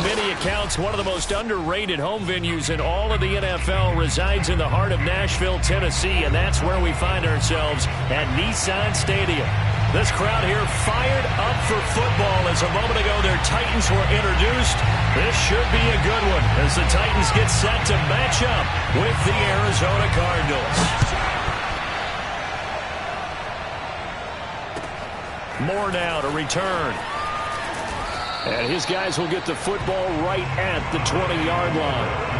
many accounts, one of the most underrated home venues in all of the NFL resides in the heart of Nashville, Tennessee, and that's where we find ourselves at Nissan Stadium. This crowd here fired up for football as a moment ago their Titans were introduced. This should be a good one as the Titans get set to match up with the Arizona Cardinals. Moore now to return. And his guys will get the football right at the 20-yard line.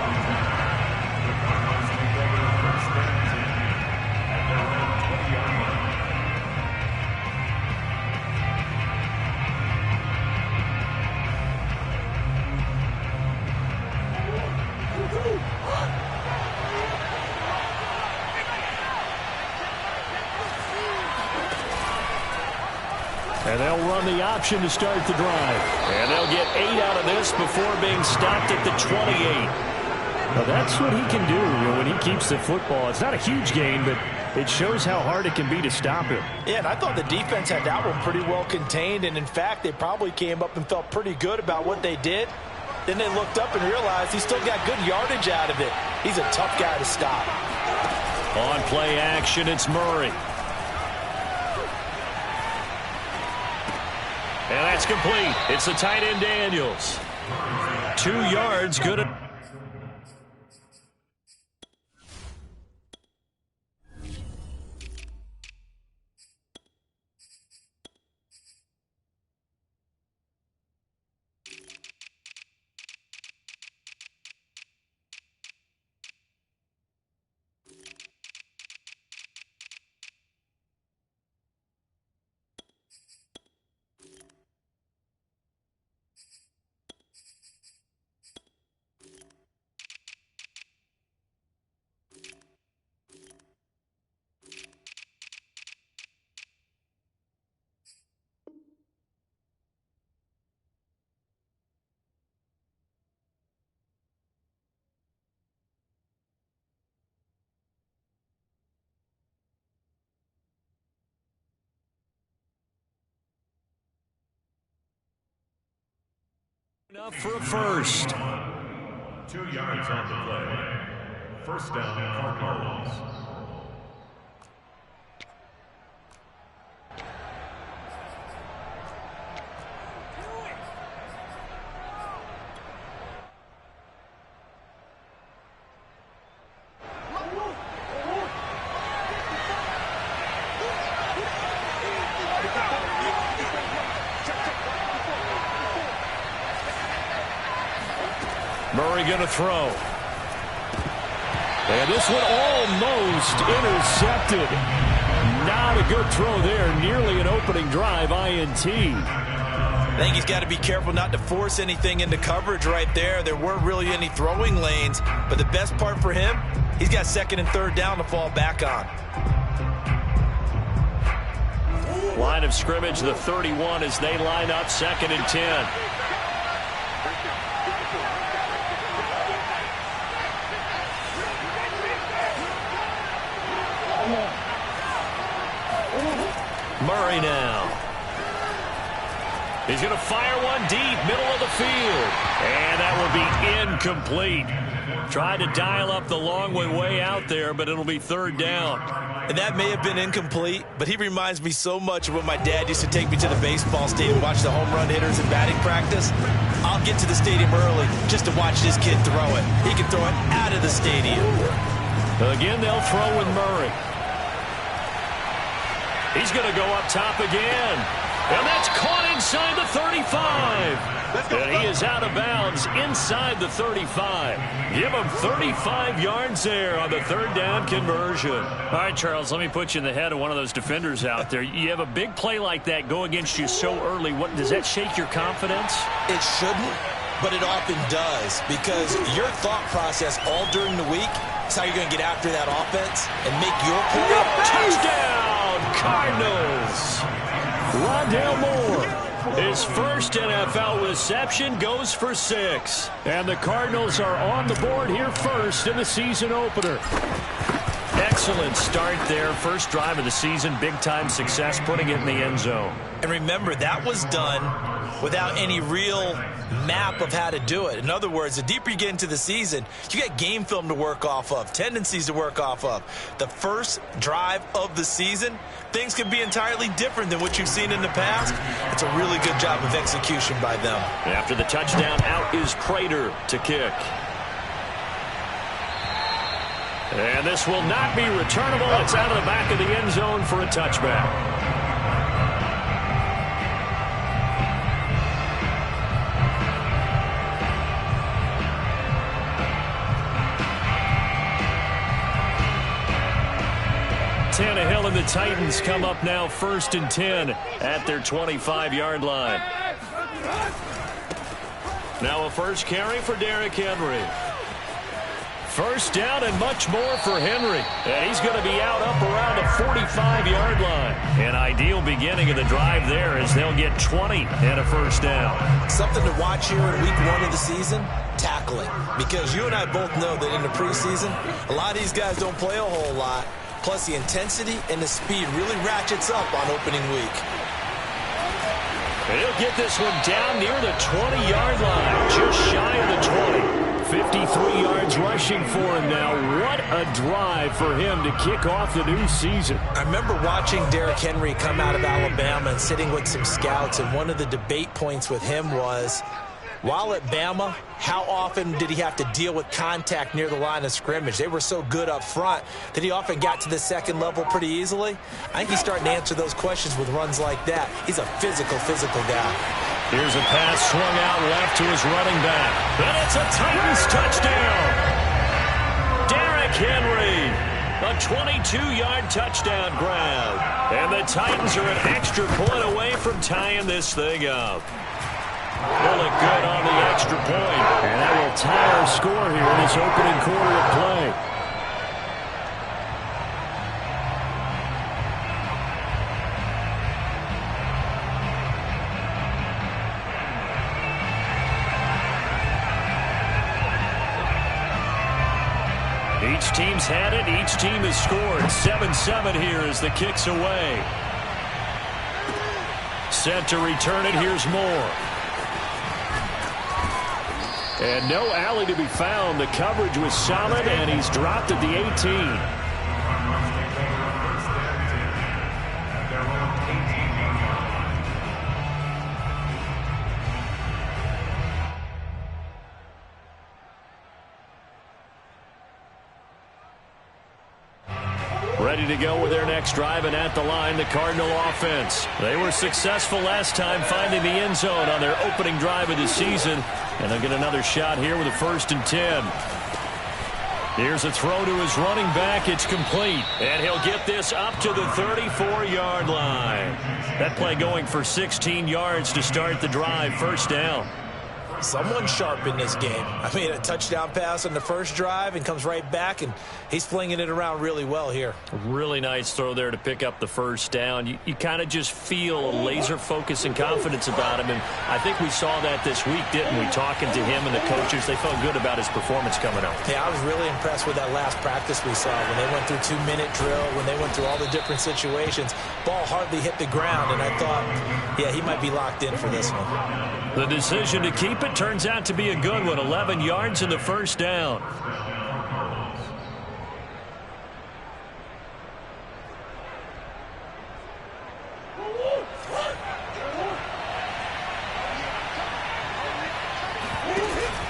And they'll run the option to start the drive. And they'll get 8 out of this before being stopped at the 28. Now that's what he can do when he keeps the football. It's not a huge gain, but it shows how hard it can be to stop him. Yeah, and I thought the defense had that one pretty well contained. And, in fact, they probably came up and felt pretty good about what they did. Then they looked up and realized he still got good yardage out of it. He's a tough guy to stop. On play action, it's Murray. And that's complete. It's the tight end Daniels. 2 yards, good. Enough for a first. 2 yards on the play. First down, Cardinals. Murray going to throw. And this one almost intercepted. Not a good throw there. Nearly an opening drive INT. I think he's got to be careful not to force anything into coverage right there. There weren't really any throwing lanes. But the best part for him, he's got 2nd and 3rd down to fall back on. Line of scrimmage, the 31 as they line up 2nd and 10. Murray now. He's going to fire one deep, middle of the field. And that will be incomplete. Tried to dial up the long way out there, but it'll be 3rd down. And that may have been incomplete, but he reminds me so much of when my dad used to take me to the baseball stadium and watch the home run hitters in batting practice. I'll get to the stadium early just to watch this kid throw it. He can throw it out of the stadium. Again, they'll throw with Murray. He's going to go up top again. And that's caught inside the 35. And he is out of bounds inside the 35. Give him 35 yards there on the 3rd down conversion. All right, Charles, let me put you in the head of one of those defenders out there. You have a big play like that go against you so early. What does that shake your confidence? It shouldn't, but it often does, because your thought process all during the week is how you're going to get after that offense and make your play. Touchdown, Cardinals. Rondale Moore, his first NFL reception, goes for 6. And the Cardinals are on the board here first in the season opener. Excellent start there. First drive of the season. Big-time success putting it in the end zone. And remember, that was done without any real map of how to do it. In other words, the deeper you get into the season, you got game film to work off of, tendencies to work off of. The first drive of the season, things can be entirely different than what you've seen in the past. It's a really good job of execution by them. After the touchdown, out is Prater to kick. And this will not be returnable. It's out of the back of the end zone for a touchback. Tannehill and the Titans come up now 1st and 10 at their 25-yard line. Now a first carry for Derrick Henry. First down and much more for Henry. And he's going to be out up around the 45-yard line. An ideal beginning of the drive there as they'll get 20 and a first down. Something to watch here in week 1 of the season, tackling. Because you and I both know that in the preseason, a lot of these guys don't play a whole lot. Plus the intensity and the speed really ratchets up on opening week. He'll get this one down near the 20-yard line, just shy of the 20. 53 yards rushing for him now. What a drive for him to kick off the new season. I remember watching Derrick Henry come out of Alabama and sitting with some scouts, and one of the debate points with him was, while at Bama, how often did he have to deal with contact near the line of scrimmage? They were so good up front that he often got to the second level pretty easily. I think he's starting to answer those questions with runs like that. He's a physical guy. Here's a pass swung out left to his running back. And it's a Titans touchdown. Derrick Henry, a 22-yard touchdown grab. And the Titans are an extra point away from tying this thing up. Will look good on the extra point. And that will tie our score here in this opening quarter of play. Each team's had it. Each team has scored. 7-7 here as the kick's away. Set to return it. Here's Moore. And no alley to be found. The coverage was solid, and he's dropped at the 18. Ready to go with their next drive, and at the line, the Cardinal offense. They were successful last time finding the end zone on their opening drive of the season, and they'll get another shot here with a 1st and 10. Here's a throw to his running back. It's complete, and he'll get this up to the 34-yard line. That play going for 16 yards to start the drive. First down. Someone sharp in this game. I mean, a touchdown pass on the first drive and comes right back, and he's flinging it around really well here. Really nice throw there to pick up the first down. You kind of just feel a laser focus and confidence about him, and I think we saw that this week, didn't we? Talking to him and the coaches, they felt good about his performance coming up. Yeah, I was really impressed with that last practice we saw when they went through 2-minute drill, when they went through all the different situations. Ball hardly hit the ground, and I thought, yeah, he might be locked in for this one. The decision to keep it turns out to be a good one. 11 yards and the first down.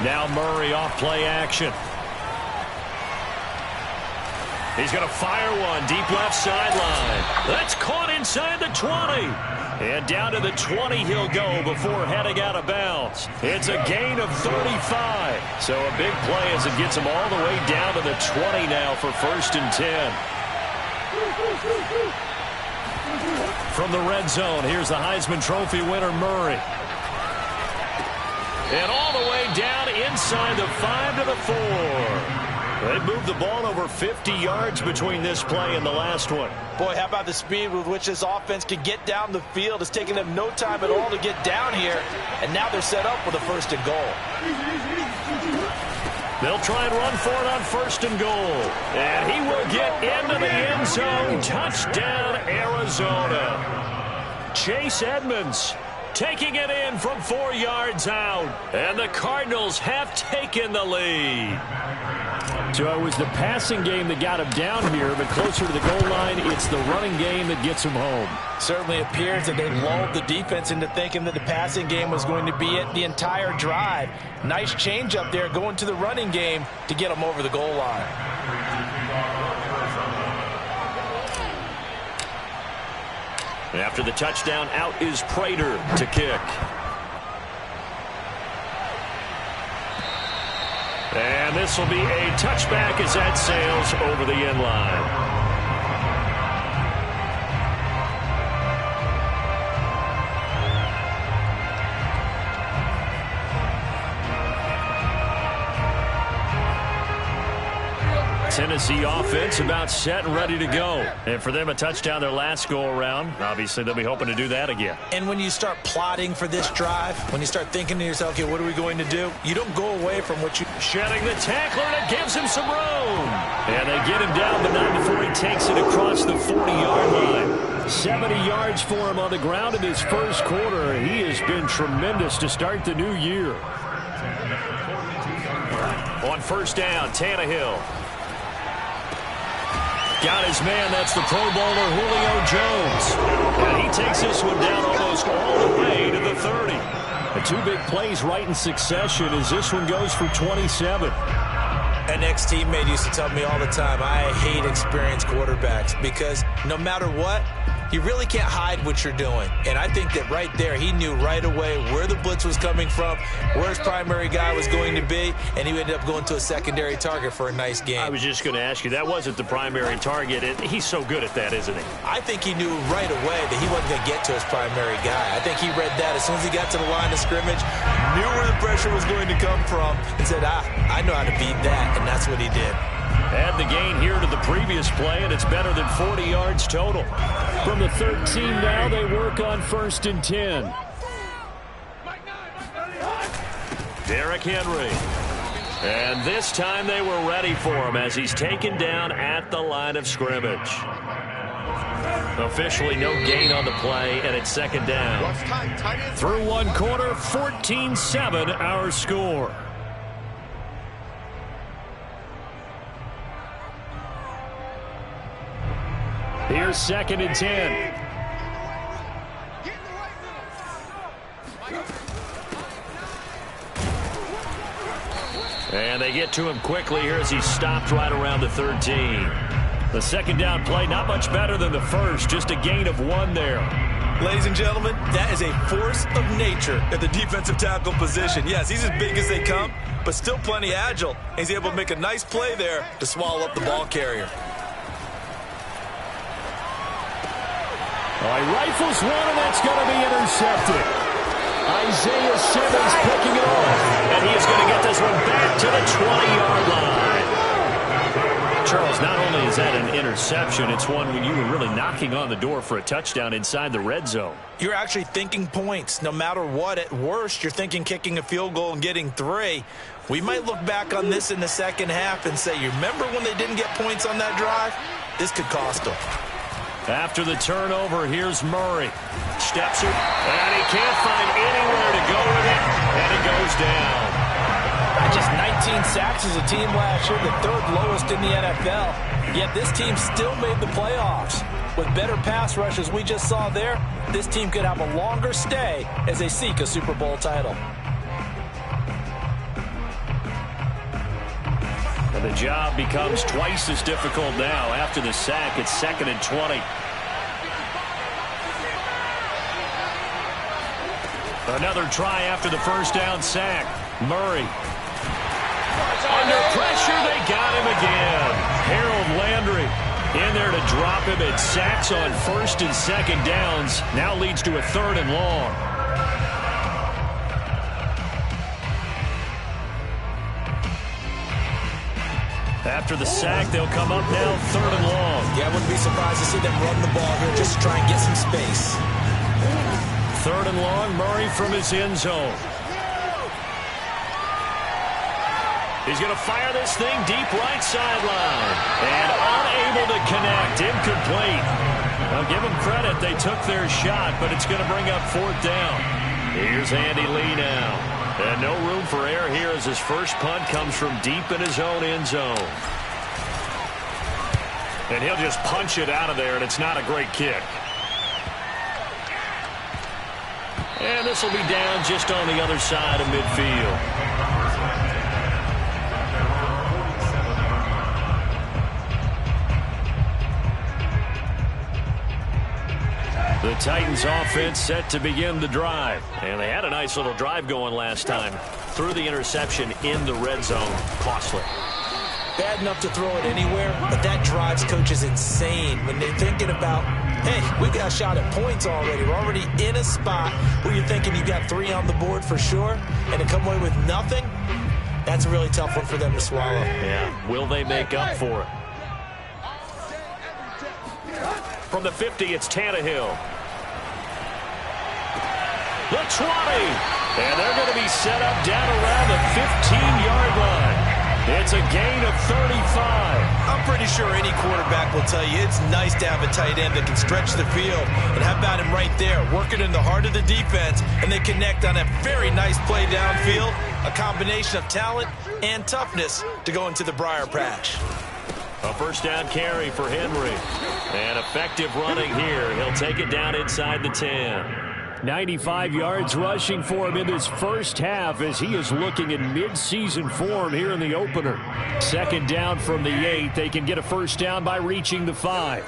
Now Murray off play action. He's going to fire one deep left sideline. That's caught inside the 20. And down to the 20 he'll go before heading out of bounds. It's a gain of 35. So a big play as it gets him all the way down to the 20 now for 1st and 10. From the red zone, here's the Heisman Trophy winner, Murray. And all the way down inside the 5 to the 4. They moved the ball over 50 yards between this play and the last one. Boy, how about the speed with which this offense could get down the field? It's taken them no time at all to get down here, and now they're set up with a 1st and goal. They'll try and run for it on 1st and goal. And he will get into the end zone. Touchdown, Arizona. Chase Edmonds taking it in from 4 yards out. And the Cardinals have taken the lead. So it was the passing game that got him down here, but closer to the goal line, it's the running game that gets him home. Certainly appears that they lulled the defense into thinking that the passing game was going to be it the entire drive. Nice change up there going to the running game to get them over the goal line. After the touchdown, out is Prater to kick. And this will be a touchback as that sails over the end line. Tennessee offense about set and ready to go. And for them, a touchdown their last go-around. Obviously, they'll be hoping to do that again. And when you start plotting for this drive, when you start thinking to yourself, okay, what are we going to do? You don't go away from what you... Shedding the tackler, and it gives him some room. And they get him down, but not before he takes it across the 40-yard line. 70 yards for him on the ground in his first quarter. He has been tremendous to start the new year. On first down, Tannehill. Got his man, that's the Pro Bowler Julio Jones. And he takes this one down almost all the way to the 30. The two big plays right in succession as this one goes for 27. An ex-teammate used to tell me all the time, I hate experienced quarterbacks because no matter what, you really can't hide what you're doing. And I think that right there, he knew right away where the blitz was coming from, where his primary guy was going to be, and he ended up going to a secondary target for a nice game. I was just going to ask you, that wasn't the primary target. He's so good at that, isn't he? I think he knew right away that he wasn't going to get to his primary guy. I think he read that as soon as he got to the line of scrimmage, knew where the pressure was going to come from, and said, I know how to beat that, and that's what he did. Add the gain here to the previous play, and it's better than 40 yards total. From the 13 now, they work on 1st and 10. Derrick Henry. And this time they were ready for him as he's taken down at the line of scrimmage. Officially no gain on the play, and it's 2nd down. Through 1 quarter, 14-7 our score. Here's 2nd and 10. And they get to him quickly here as he's stopped right around the 13. The 2nd down play, not much better than the first, just a gain of 1 there. Ladies and gentlemen, that is a force of nature at the defensive tackle position. Yes, he's as big as they come, but still plenty agile. He's able to make a nice play there to swallow up the ball carrier. He rifles one, and that's going to be intercepted. Isaiah Simmons picking it off. And he is going to get this one back to the 20-yard line. Charles, not only is that an interception, it's one when you were really knocking on the door for a touchdown inside the red zone. You're actually thinking points. No matter what, at worst, you're thinking kicking a field goal and getting 3. We might look back on this in the second half and say, you remember when they didn't get points on that drive? This could cost them. After the turnover, here's Murray. Steps it, and he can't find anywhere to go with it, and it goes down. Just 19 sacks as a team last year, the 3rd lowest in the NFL. Yet this team still made the playoffs. With better pass rush as we just saw there, this team could have a longer stay as they seek a Super Bowl title. And the job becomes twice as difficult now. After the sack, it's 2nd and 20. Another try after the first down sack. Murray. Under pressure, they got him again. Harold Landry in there to drop him. It sacks on 1st and 2nd downs. Now leads to a 3rd and long. After the sack, they'll come up now 3rd and long. Yeah, I wouldn't be surprised to see them run the ball here just to try and get some space. 3rd and long, Murray from his end zone. He's going to fire this thing deep right sideline. And unable to connect, incomplete. I'll give them credit. They took their shot, but it's going to bring up 4th down. Here's Andy Lee now. And no room for error here as his first punt comes from deep in his own end zone. And he'll just punch it out of there, and it's not a great kick. And this will be down just on the other side of midfield. The Titans offense set to begin the drive. And they had a nice little drive going last time. Threw the interception in the red zone. Costly. Bad enough to throw it anywhere, but that drives coaches insane when they're thinking about, hey, we got a shot at points already. We're already in a spot where you're thinking you got 3 on the board for sure, and to come away with nothing, that's a really tough one for them to swallow. Yeah, will they make up for it? From the 50, it's Tannehill. The 20. And they're going to be set up down around the 15-yard line. It's a gain of 35. I'm pretty sure any quarterback will tell you it's nice to have a tight end that can stretch the field. And how about him right there, working in the heart of the defense, and they connect on a very nice play downfield, a combination of talent and toughness to go into the briar patch. A first down carry for Henry. And effective running here. He'll take it down inside the 10. 95 yards rushing for him in this first half as he is looking in mid-season form here in the opener. 2nd down from the 8. They can get a first down by reaching the 5.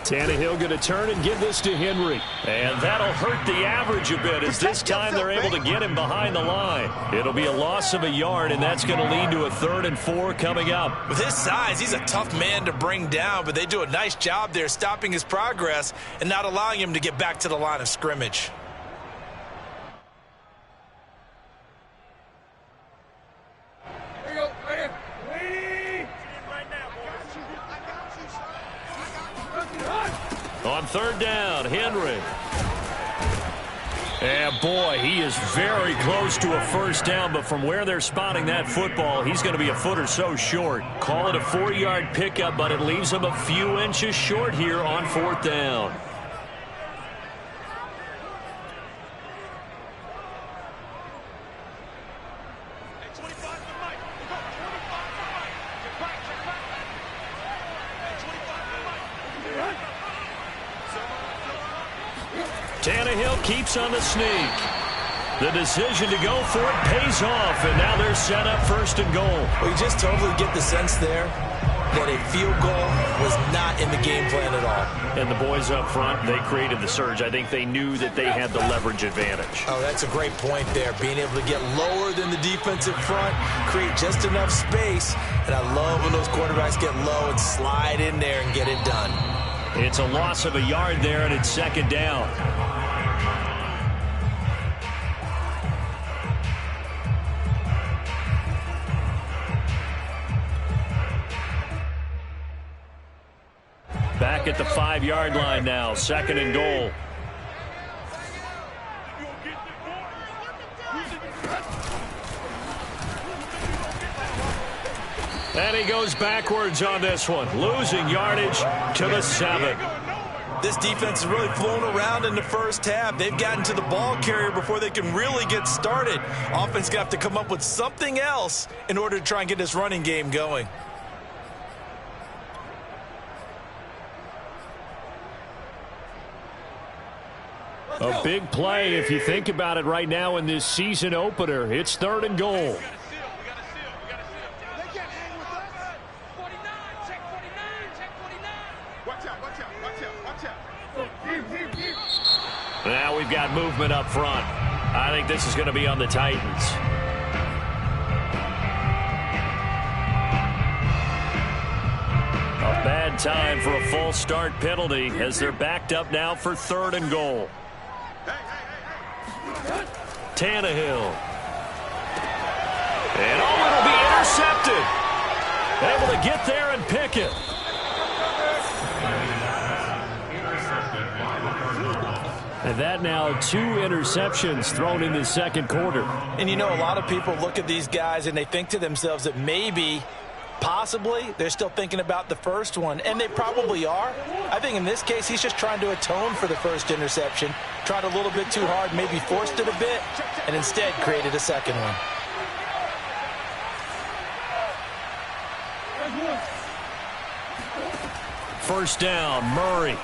Tannehill going to turn and give this to Henry. And that'll hurt the average a bit as this time they're able to get him behind the line. It'll be a loss of a yard, and that's going to lead to a 3rd and 4 coming up. With his size, he's a tough man to bring down, but they do a nice job there stopping his progress and not allowing him to get back to the line of scrimmage. On 3rd down, Henry. And boy, he is very close to a first down, but from where they're spotting that football, he's going to be a foot or so short. Call it a 4-yard pickup, but it leaves him a few inches short here on 4th down. Tannehill keeps on the sneak. The decision to go for it pays off, and now they're set up 1st and goal. Well, you just totally get the sense there that a field goal was not in the game plan at all. And the boys up front, they created the surge. I think they knew that they had the leverage advantage. Oh, that's a great point there. Being able to get lower than the defensive front, create just enough space. And I love when those quarterbacks get low and slide in there and get it done. It's a loss of a yard there, and it's 2nd down. Back at the 5-yard line now, 2nd and goal. And he goes backwards on this one, losing yardage to the 7. This defense is really flown around in the first half. They've gotten to the ball carrier before they can really get started. Offense got to come up with something else in order to try and get this running game going. A big play if you think about it right now in this season opener. It's 3rd and goal. Now we've got movement up front. I think this is going to be on the Titans. A bad time for a false start penalty as they're backed up now for 3rd and goal. Tannehill. And it'll be intercepted. Able to get there and pick it. And that now 2 interceptions thrown in the second quarter. And you know, a lot of people look at these guys and they think to themselves that maybe, possibly, they're still thinking about the first one. And they probably are. I think in this case, he's just trying to atone for the first interception. Tried a little bit too hard, maybe forced it a bit, and instead created a second one. First down, Murray.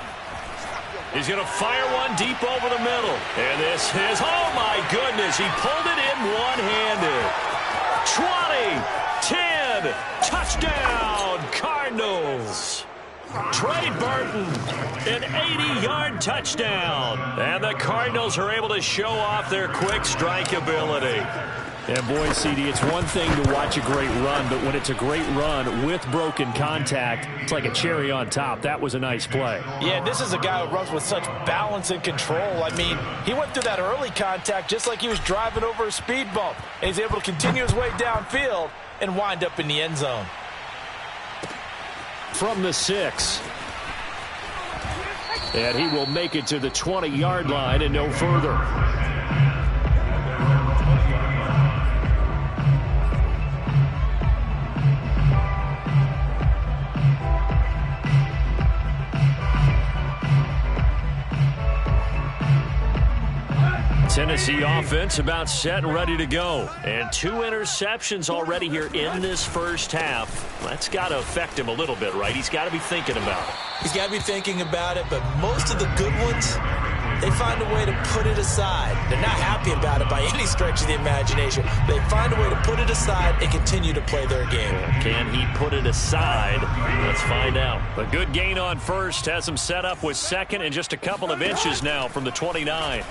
He's going to fire one deep over the middle. And this is, oh my goodness, he pulled it in one-handed. 20, 10, touchdown, Cardinals. Trey Burton, an 80-yard touchdown. And the Cardinals are able to show off their quick strike ability. And boy, CD, it's one thing to watch a great run, but when it's a great run with broken contact, it's like a cherry on top. That was a nice play. Yeah, this is a guy who runs with such balance and control. I mean, he went through that early contact just like he was driving over a speed bump. And he's able to continue his way downfield and wind up in the end zone. From the 6. And he will make it to the 20-yard line and no further. Tennessee offense about set and ready to go. And 2 interceptions already here in this first half. That's got to affect him a little bit, right? He's got to be thinking about it. He's got to be thinking about it, but most of the good ones, they find a way to put it aside. They're not happy about it by any stretch of the imagination. They find a way to put it aside and continue to play their game. Can he put it aside? Let's find out. A good gain on first has him set up with second and just a couple of inches now from the 29.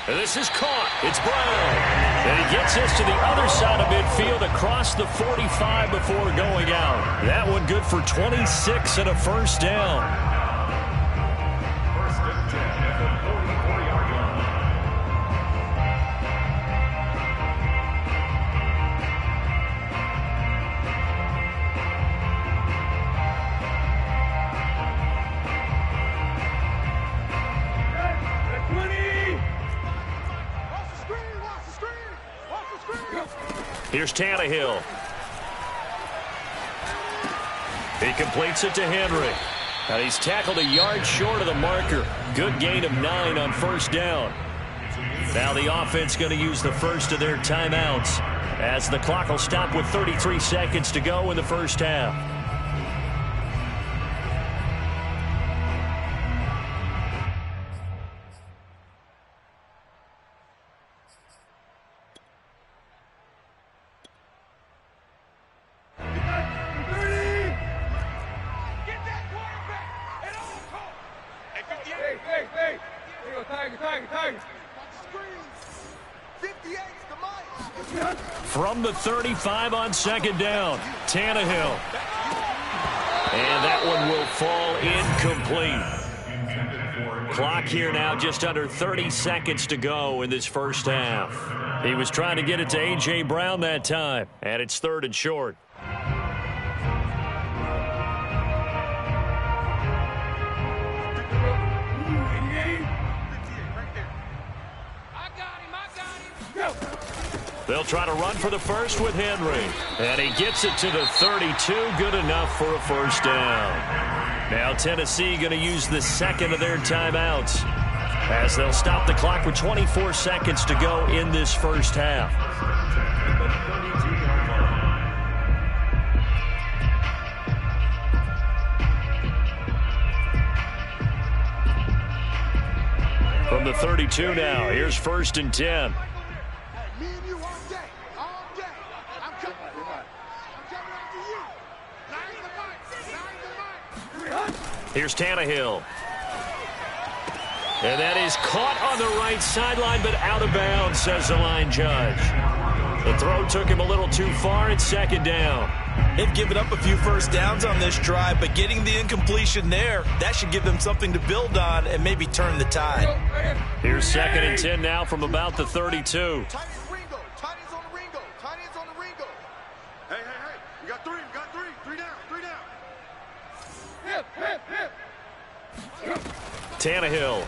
And this is caught. It's Brown. And he gets us to the other side of midfield across the 45 before going out. That one good for 26 and a first down. First and 10 at the 44-yard line. Here's Tannehill. He completes it to Henry. And he's tackled a yard short of the marker. Good gain of 9 on first down. Now the offense going to use the first of their timeouts as the clock will stop with 33 seconds to go in the first half. From the 35 on second down, Tannehill. And that one will fall incomplete. Clock here now just under 30 seconds to go in this first half. He was trying to get it to A.J. Brown that time, and it's 3rd and short. They'll try to run for the first with Henry. And he gets it to the 32. Good enough for a first down. Now Tennessee going to use the second of their timeouts as they'll stop the clock with 24 seconds to go in this first half. From the 32 now, here's 1st and 10. Here's Tannehill. And that is caught on the right sideline, but out of bounds, says the line judge. The throw took him a little too far. It's 2nd down. They've given up a few first downs on this drive, but getting the incompletion there, that should give them something to build on and maybe turn the tide. Here's 2nd and 10 now from about the 32. Tannehill.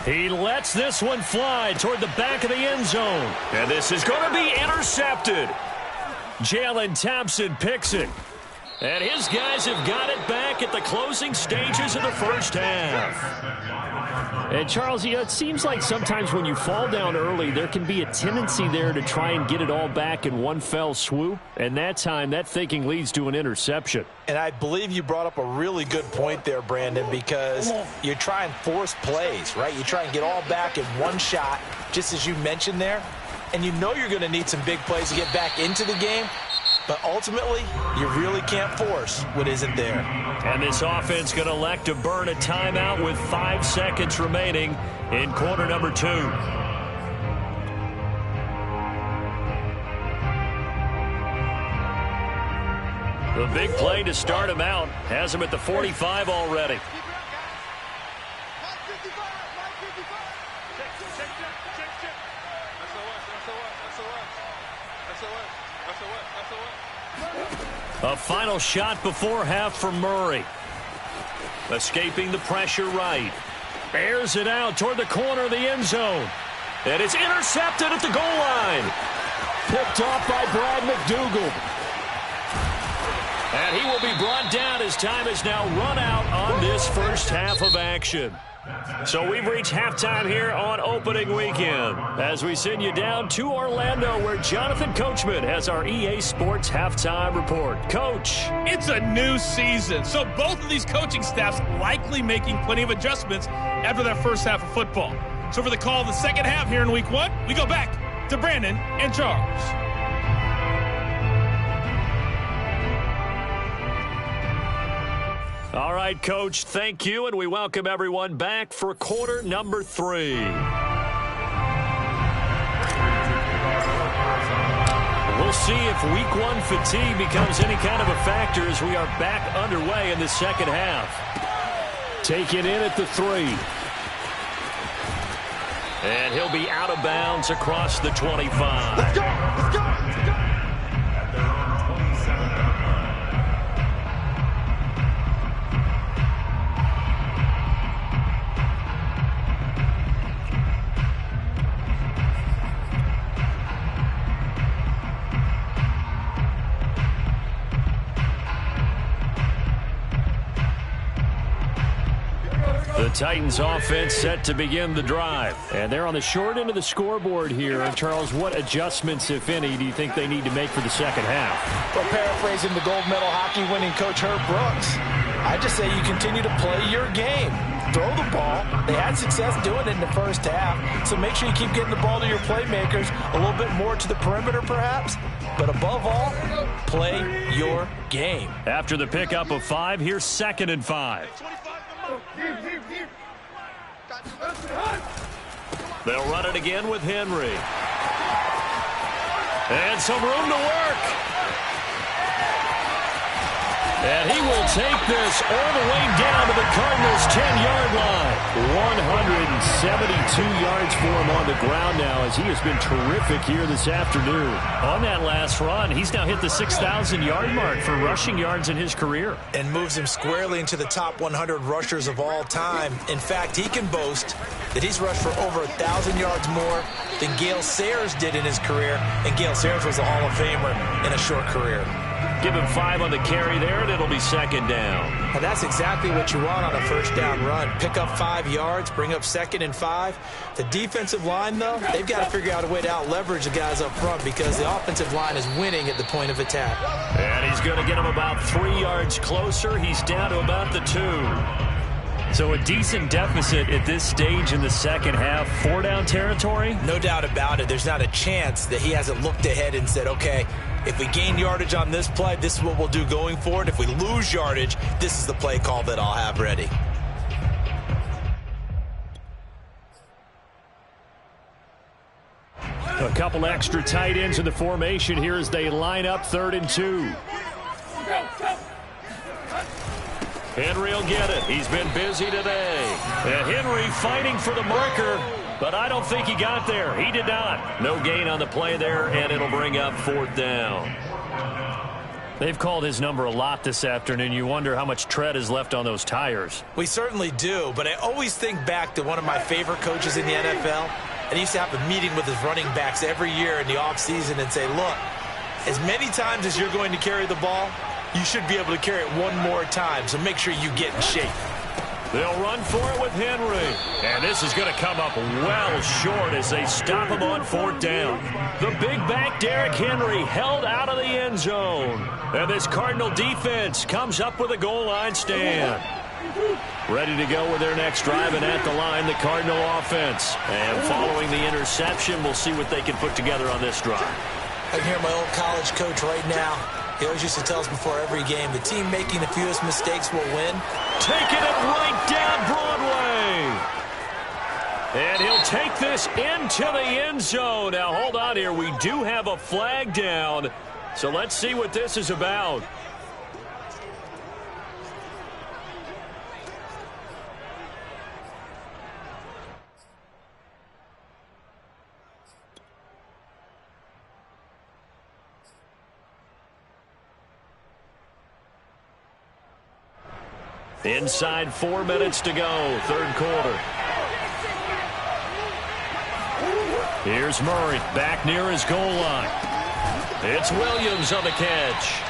He lets this one fly toward the back of the end zone. And this is going to be intercepted. Jalen Thompson picks it. And his guys have got it back at the closing stages of the first half. And, Charles, it seems like sometimes when you fall down early, there can be a tendency there to try and get it all back in one fell swoop. And that time, that thinking leads to an interception. And I believe you brought up a really good point there, Brandon, because you try and force plays, right? You try and get all back in one shot, just as you mentioned there. And you know you're going to need some big plays to get back into the game. But ultimately, you really can't force what isn't there. And this offense going to elect to burn a timeout with 5 seconds remaining in quarter number 2. The big play to start him out has him at the 45 already. A final shot before half for Murray. Escaping the pressure right. Airs it out toward the corner of the end zone. And it's intercepted at the goal line. Picked off by Brad McDougald. And he will be brought down as time has now run out on this first half of action. So we've reached halftime here on opening weekend as we send you down to Orlando where Jonathan Coachman has our EA Sports halftime report. Coach. It's a new season, so both of these coaching staffs likely making plenty of adjustments after that first half of football. So for the call of the second half here in week 1, we go back to Brandon and Charles. All right, Coach, thank you, and we welcome everyone back for quarter number 3. We'll see if week 1 fatigue becomes any kind of a factor as we are back underway in the second half. Taken in at the 3. And he'll be out of bounds across the 25. Let's go! Let's go! Let's go! At their own 27. The Titans offense set to begin the drive. And they're on the short end of the scoreboard here. And Charles, what adjustments, if any, do you think they need to make for the second half? Well, paraphrasing the gold medal hockey winning coach Herb Brooks, I just say you continue to play your game. Throw the ball. They had success doing it in the first half. So make sure you keep getting the ball to your playmakers, a little bit more to the perimeter perhaps. But above all, play your game. After the pickup of 5, here's 2nd and 5. They'll run it again with Henry. And some room to work. And he will take this all the way down to the Cardinals' 10-yard line. 172 yards for him on the ground now as he has been terrific here this afternoon. On that last run, he's now hit the 6,000-yard mark for rushing yards in his career. And moves him squarely into the top 100 rushers of all time. In fact, he can boast that he's rushed for over 1,000 yards more than Gale Sayers did in his career. And Gale Sayers was a Hall of Famer in a short career. Give him 5 on the carry there, and it'll be 2nd down. And that's exactly what you want on a first down run. Pick up 5 yards, bring up 2nd and 5. The defensive line, though, they've got to figure out a way to out-leverage the guys up front because the offensive line is winning at the point of attack. And he's going to get him about 3 yards closer. He's down to about the 2. So a decent deficit at this stage in the second half. 4-down territory? No doubt about it. There's not a chance that he hasn't looked ahead and said, okay, if we gain yardage on this play, this is what we'll do going forward. If we lose yardage, this is the play call that I'll have ready. A couple extra tight ends in the formation here as they line up 3rd and 2. Henry will get it. He's been busy today. And Henry fighting for the marker, but I don't think he got there. He did not. No gain on the play there, and it'll bring up 4th down. They've called his number a lot this afternoon. You wonder how much tread is left on those tires. We certainly do, but I always think back to one of my favorite coaches in the NFL, and he used to have a meeting with his running backs every year in the offseason and say, look, as many times as you're going to carry the ball, you should be able to carry it one more time, so make sure you get in shape. They'll run for it with Henry. And this is going to come up well short as they stop him on 4th down. The big back Derrick Henry held out of the end zone. And this Cardinal defense comes up with a goal line stand. Ready to go with their next drive, and at the line, the Cardinal offense. And following the interception, we'll see what they can put together on this drive. I can hear my old college coach right now. He always used to tell us before every game, the team making the fewest mistakes will win. Taking it right down Broadway. And he'll take this into the end zone. Now, hold on here. We do have a flag down. So let's see what this is about. Inside 4 minutes to go, 3rd quarter. Here's Murray back near his goal line. It's Williams on the catch.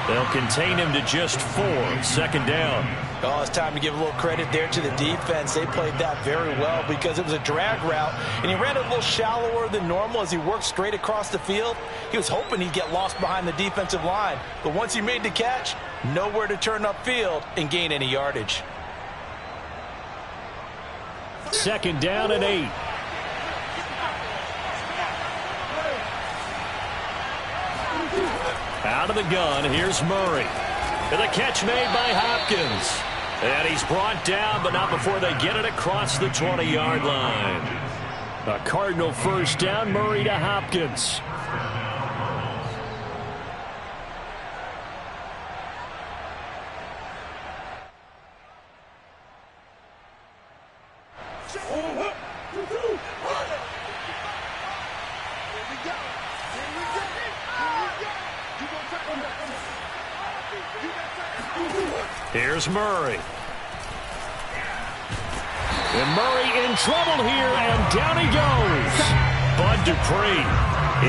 They'll contain him to just 4, 2nd down. Oh, it's time to give a little credit there to the defense. They played that very well because it was a drag route, and he ran a little shallower than normal as he worked straight across the field. He was hoping he'd get lost behind the defensive line, but once he made the catch, nowhere to turn upfield and gain any yardage. 2nd down and 8. Out of the gun, here's Murray. And the catch made by Hopkins. And he's brought down, but not before they get it across the 20-yard line. A Cardinal 1st down, Murray to Hopkins. Here's Murray. And Murray in trouble here, and down he goes. Bud Dupree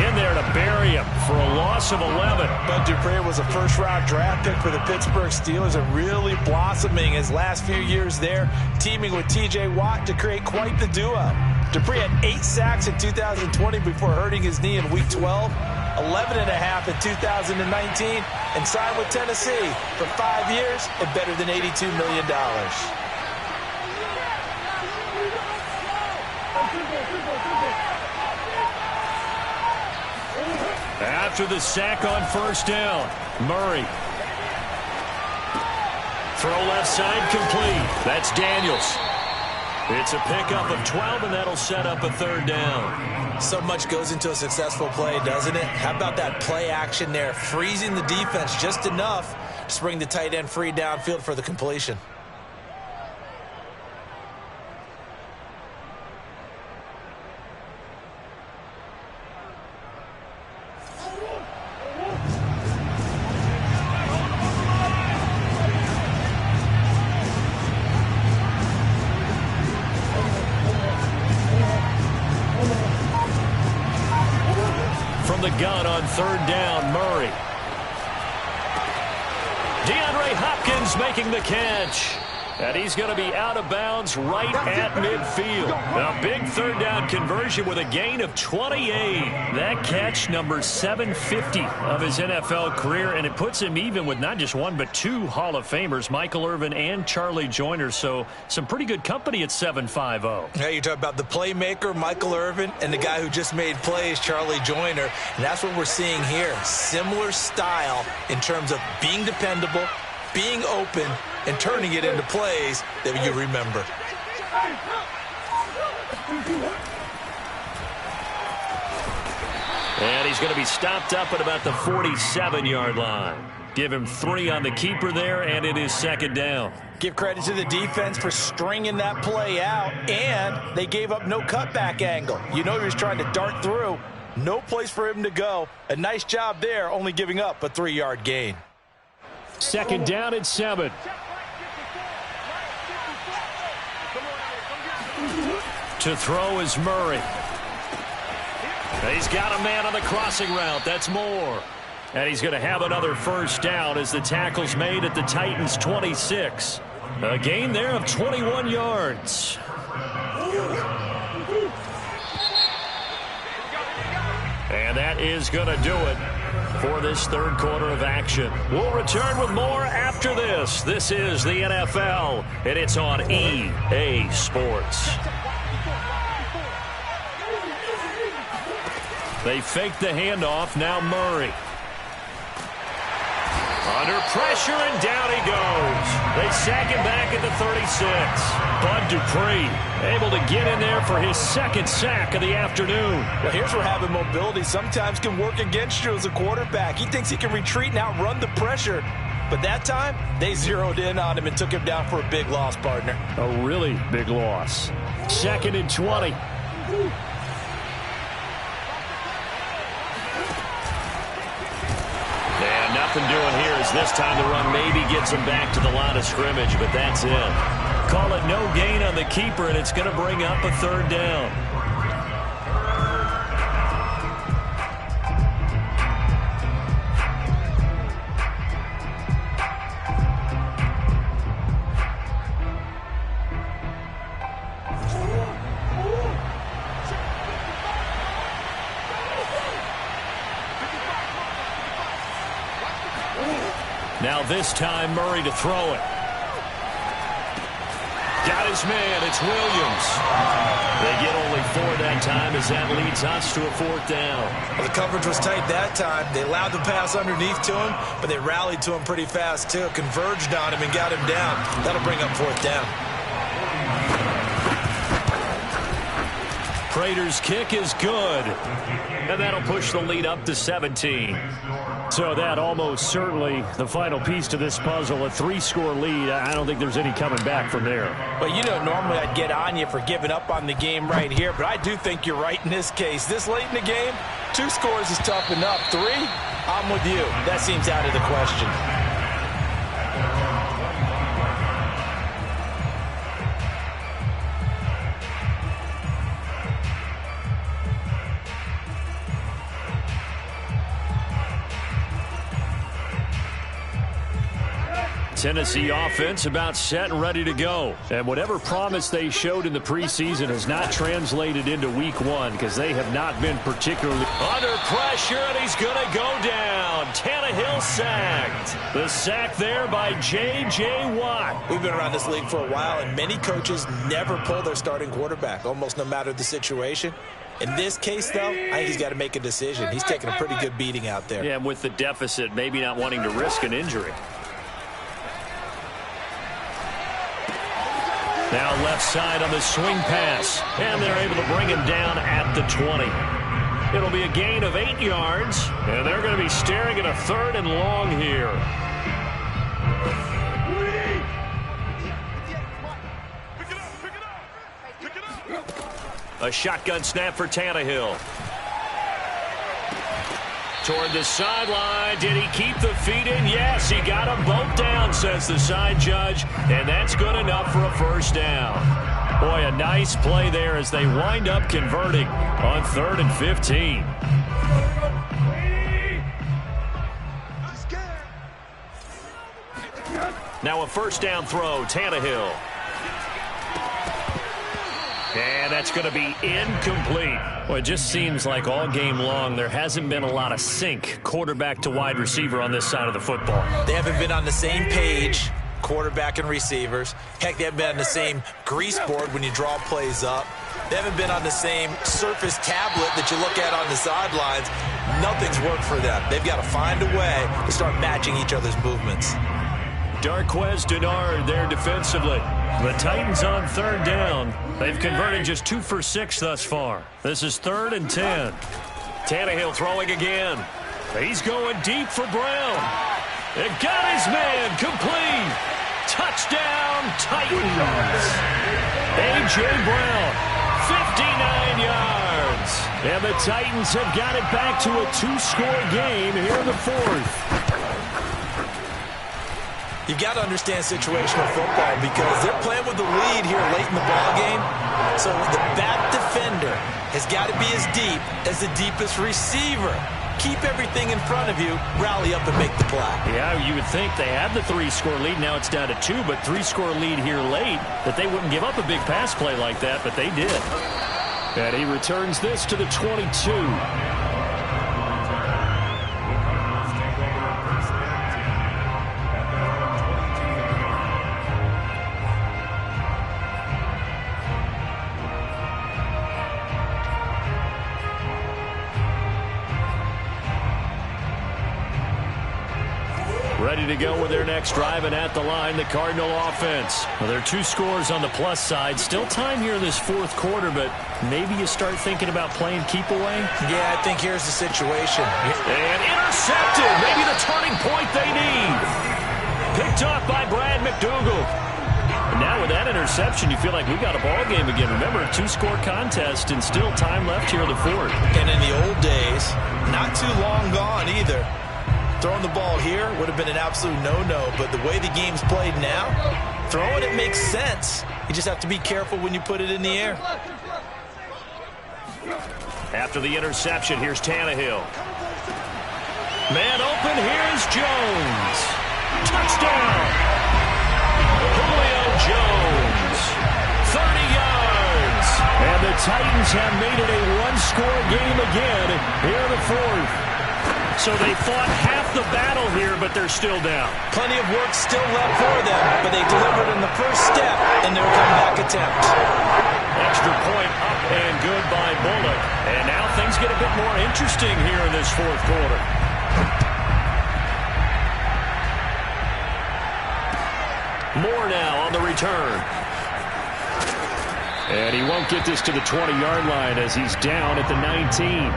in there to bury him for a loss of 11. Bud Dupree was a first-round draft pick for the Pittsburgh Steelers and really blossoming his last few years there, teaming with T.J. Watt to create quite the duo. Dupree had 8 sacks in 2020 before hurting his knee in Week 12. 11.5 in 2019, and signed with Tennessee for 5 years and better than $82 million. After the sack on 1st down, Murray. Throw left side complete. That's Daniels. It's a pickup of 12, and that'll set up a 3rd down. So much goes into a successful play, doesn't it? How about that play action there, freezing the defense just enough to bring the tight end free downfield for the completion. The gun on 3rd down, Murray. DeAndre Hopkins making the catch. And he's going to be out of bounds right at midfield. A big 3rd down conversion with a gain of 28. That catch, number 750 of his NFL career, and it puts him even with not just 1 but 2 Hall of Famers, Michael Irvin and Charlie Joyner. So some pretty good company at 750. Hey, you talk about the playmaker, Michael Irvin, and the guy who just made plays, Charlie Joyner. And that's what we're seeing here. Similar style in terms of being dependable, being open, and turning it into plays that you remember. And he's going to be stopped up at about the 47-yard line. Give him 3 on the keeper there, and it is 2nd down. Give credit to the defense for stringing that play out, and they gave up no cutback angle. You know he was trying to dart through, No place for him to go. A nice job there, only giving up a 3-yard gain. Second down and 7. To throw is Murray. He's got a man on the crossing route. That's Moore. And he's going to have another first down as the tackle's made at the Titans' 26. A gain there of 21 yards. And that is going to do it for this third quarter of action. We'll return with more after this. This is the NFL, and it's on EA Sports. They fake the handoff. Now Murray. Under pressure, and down he goes. They sack him back at the 36. Bud Dupree able to get in there for his second sack of the afternoon. Well, here's where having mobility sometimes can work against you as a quarterback. He thinks he can retreat and outrun the pressure. But that time, they zeroed in on him and took him down for a big loss, partner. A really big loss. Second and 20. Nothing doing here as this time the run maybe gets him back to the line of scrimmage, but that's it. Call it no gain on the keeper, and it's going to bring up a third down. Now this time Murray to throw it. Got his man. It's Williams. They get only 4 that time as that leads us to a fourth down. Well, the coverage was tight that time. They allowed the pass underneath to him, but they rallied to him pretty fast too. Converged on him and got him down. That'll bring up fourth down. Prater's kick is good. And that'll push the lead up to 17. So that almost certainly the final piece to this puzzle, a 3-score lead. I don't think there's any coming back from there. Well, you know, normally I'd get on you for giving up on the game right here, but I do think you're right in this case. This late in the game, 2 scores is tough enough. 3, I'm with you. That seems out of the question. Tennessee offense about set and ready to go. And whatever promise they showed in the preseason has not translated into week 1 because they have not been particularly under pressure, and he's going to go down. Tannehill sacked. The sack there by J.J. Watt. We've been around this league for a while, and many coaches never pull their starting quarterback, almost no matter the situation. In this case, though, I think he's got to make a decision. He's taking a pretty good beating out there. Yeah, and with the deficit, maybe not wanting to risk an injury. Now left side on the swing pass, and they're able to bring him down at the 20. It'll be a gain of 8 yards, and they're going to be staring at a 3rd and long here. A shotgun snap for Tannehill. Toward the sideline. Did he keep the feet in? Yes, he got them both down, says the side judge. And that's good enough for a first down. Boy, a nice play there as they wind up converting on 3rd and 15. Now a first down throw, Tannehill. And that's going to be incomplete. Well, it just seems like all game long there hasn't been a lot of sync quarterback to wide receiver on this side of the football. They haven't been on the same page, quarterback and receivers. Heck, they haven't been on the same grease board when you draw plays up. They haven't been on the same surface tablet that you look at on the sidelines. Nothing's worked for them. They've got to find a way to start matching each other's movements. Darqueze Dennard there defensively. The Titans on 3rd down. They've converted just 2 for 6 thus far. This is 3rd and 10. Tannehill throwing again. He's going deep for Brown. It got his man complete. Touchdown Titans. A.J. Brown, 59 yards. And the Titans have got it back to a 2-score game here in the fourth. You've got to understand situational football because they're playing with the lead here late in the ballgame. So the back defender has got to be as deep as the deepest receiver. Keep everything in front of you, rally up and make the play. Yeah, you would think they had the 3-score lead. Now it's down to 2, but 3-score lead here late, that they wouldn't give up a big pass play like that, but they did. And he returns this to the 22. Ready to go with their next drive, and at the line, the Cardinal offense. Well, there are 2 scores on the plus side. Still time here in this fourth quarter, but maybe you start thinking about playing keep away? Yeah, I think here's the situation. And intercepted. Maybe the turning point they need. Picked off by Brad McDougal. And now with that interception, you feel like we got a ball game again. Remember, a 2-score contest and still time left here in the fourth. And in the old days, not too long gone either, throwing the ball here would have been an absolute no-no, but the way the game's played now, throwing it makes sense. You just have to be careful when you put it in the air. After the interception, here's Tannehill. Man open, here's Jones. Touchdown! Julio Jones, 30 yards. And the Titans have made it a 1-score game again here in the fourth. So they fought half the battle here, but they're still down. Plenty of work still left for them, but they delivered in the first step in their comeback attempt. Extra point up and good by Bullock. And now things get a bit more interesting here in this fourth quarter. Moore now on the return. And he won't get this to the 20-yard line as he's down at the 19.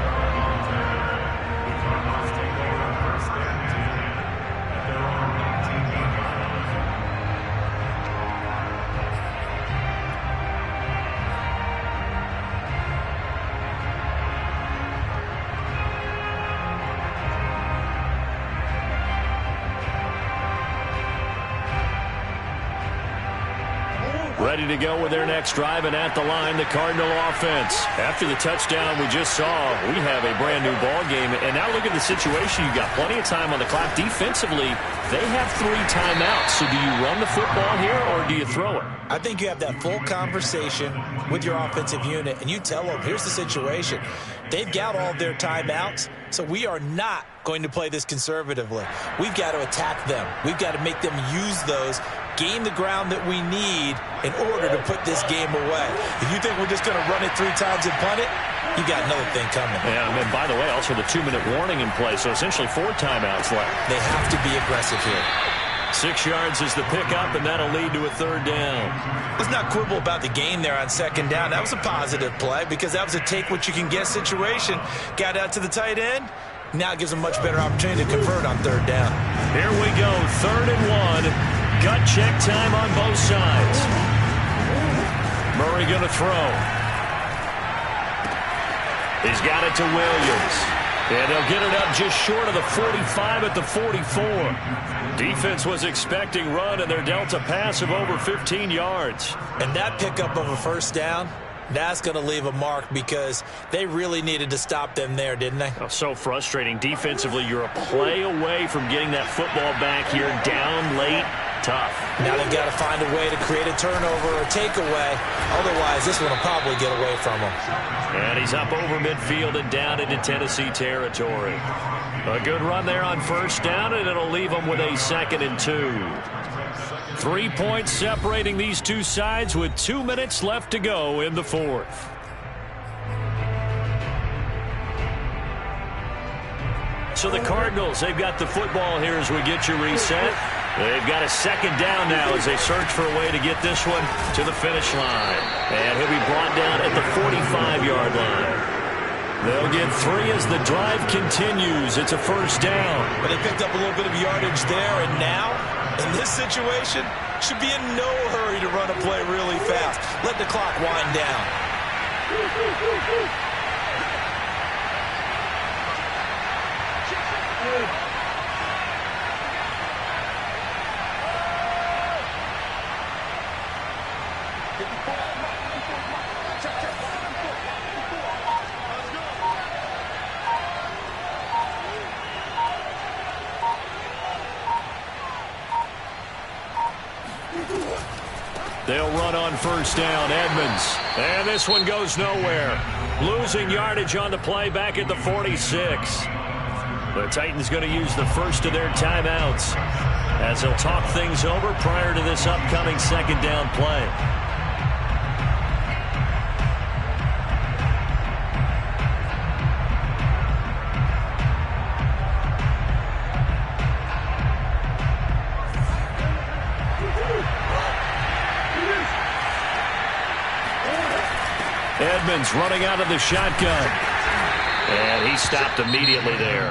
Ready to go with their next drive, and at the line, the Cardinal offense. After the touchdown we just saw, we have a brand-new ball game. And now look at the situation. You've got plenty of time on the clock. Defensively, they have 3 timeouts. So do you run the football here, or do you throw it? I think you have that full conversation with your offensive unit, and you tell them, here's the situation. They've got all their timeouts, so we are not going to play this conservatively. We've got to attack them. We've got to make them use those, gain the ground that we need in order to put this game away. If you think we're just going to run it 3 times and punt it, you got another thing coming. Yeah, and by the way, also the 2-minute warning in play, so essentially 4 timeouts left. They have to be aggressive here. 6 yards is the pickup, and that'll lead to a 3rd down. Let's not quibble about the gain there on 2nd down. That was a positive play because that was a take-what-you-can-get situation. Got out to the tight end. Now it gives them much better opportunity to convert on 3rd down. Here we go, 3rd and 1. Gut check time on both sides. Murray going to throw. He's got it to Williams. And they'll get it up just short of the 45 at the 44. Defense was expecting run, and they're dealt a pass of over 15 yards. And that pickup of a 1st down, that's going to leave a mark because they really needed to stop them there, didn't they? Oh, so frustrating. Defensively, you're a play away from getting that football back here, down late. Tough. Now they've got to find a way to create a turnover or takeaway. Otherwise, this one will probably get away from them. And he's up over midfield and down into Tennessee territory. A good run there on 1st down, and it'll leave them with a 2nd and 2. 3 points separating these two sides with 2 minutes left to go in the fourth. So the Cardinals, they've got the football here as we get you reset. They've got a 2nd down now as they search for a way to get this one to the finish line. And he'll be brought down at the 45-yard line. They'll get 3 as the drive continues. It's a 1st down. But they picked up a little bit of yardage there, and now, in this situation, should be in no hurry to run a play really fast. Let the clock wind down. They'll run on first down, Edmonds. And this one goes nowhere. Losing yardage on the play back at the 46. The Titans going to use the first of their timeouts as they'll talk things over prior to this upcoming second down play. Edmonds running out of the shotgun. And he stopped immediately there.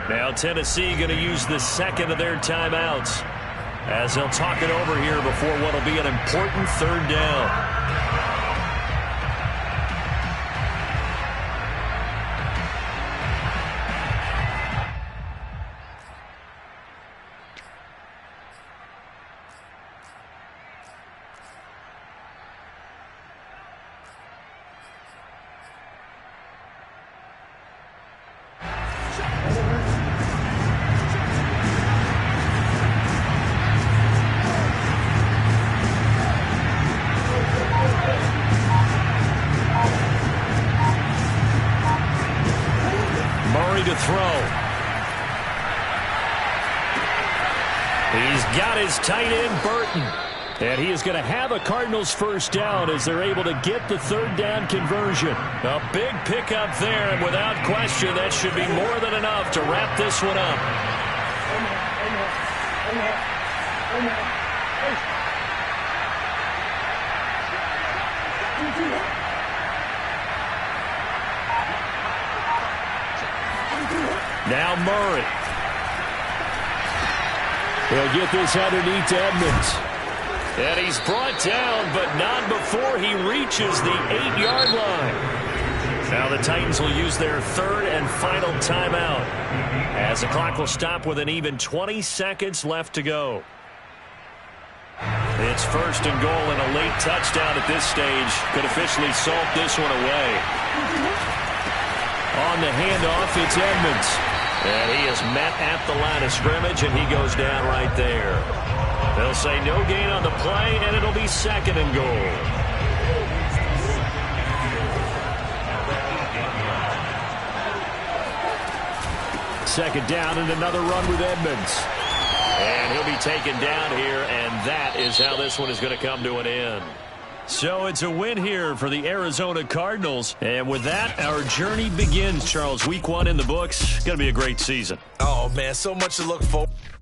Now Tennessee going to use the second of their timeouts as they'll talk it over here before what will be an important third down. To throw. He's got his tight end, Burton. And he is going to have a Cardinals first down as they're able to get the third down conversion. A big pickup there, and without question, that should be more than enough to wrap this one up. Now Murray. He'll get this underneath to Edmonds. And he's brought down, but not before he reaches the 8-yard line. Now the Titans will use their third and final timeout as the clock will stop with an even 20 seconds left to go. It's first and goal, and a late touchdown at this stage could officially salt this one away. On the handoff, it's Edmonds. And he is met at the line of scrimmage, and he goes down right there. They'll say no gain on the play, and it'll be second and goal. Second down and another run with Edmonds. And he'll be taken down here, and that is how this one is going to come to an end. So it's a win here for the Arizona Cardinals. And with that, our journey begins, Charles. Week 1 in the books. Going to be a great season. Oh, man, so much to look forward to.